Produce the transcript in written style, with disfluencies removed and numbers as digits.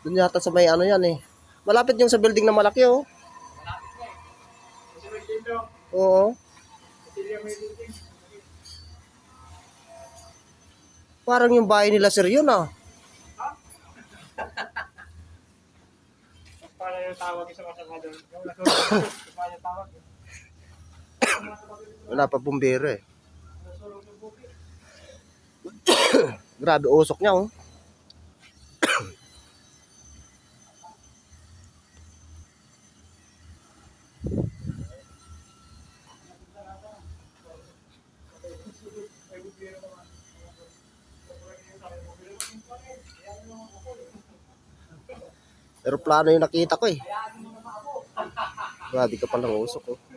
Doon yata sa may ano yan eh. Malapit yung sa building na malaki oh. Oo. Parang yung bahay nila sir yun ah. Paano yung tawag sa masama doon? Paano yung tawag? Wala pa bumbero eh. Grabe usok niya oh. Aeroplano yung nakita ko eh. Grabe ka palang usok oh.